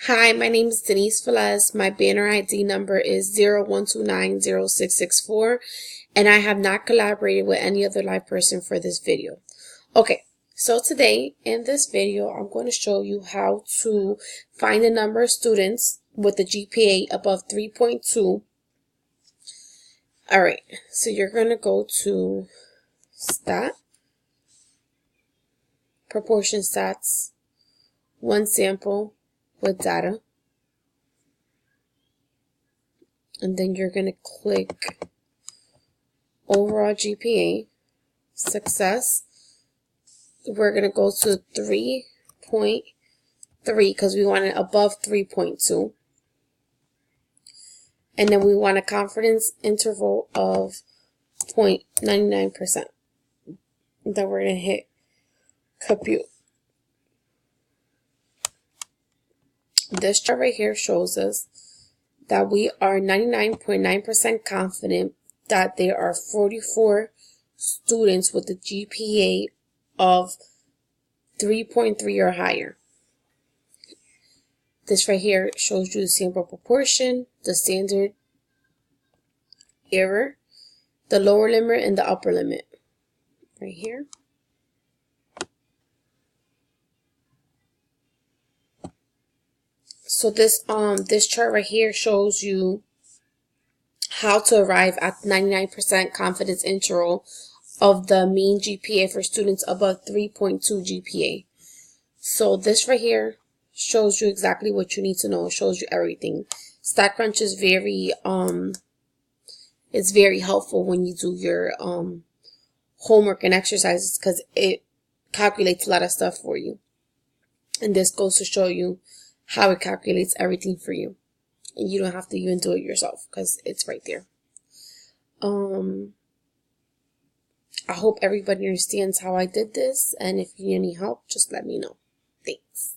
Hi, my name is Denise Velez. My banner ID number is 01290664, and I have not collaborated with any other live person for this video. Okay, so today in this video, I'm going to show you how to find the number of students with a GPA above 3.2. All right, so you're going to go to Stat, Proportion Stats, One Sample with Data. And then you're going to click Overall GPA, Success. We're going to go to 3.3 because we want it above 3.2. And then we want a confidence interval of 0.99%. Then we're going to hit Compute. This chart right here shows us that we are 99.9% confident that there are 44 students with a GPA of 3.3 or higher. This right here shows you the sample proportion, the standard error, the lower limit, and the upper limit. Right here. So this chart right here shows you how to arrive at 99% confidence interval of the mean GPA for students above 3.2 GPA. So this right here shows you exactly what you need to know. It shows you everything. StatCrunch is very helpful when you do your homework and exercises because it calculates a lot of stuff for you. And this goes to show you how it calculates everything for you. And you don't have to even do it yourself because it's right there. I hope everybody understands how I did this. And if you need any help, just let me know. Thanks.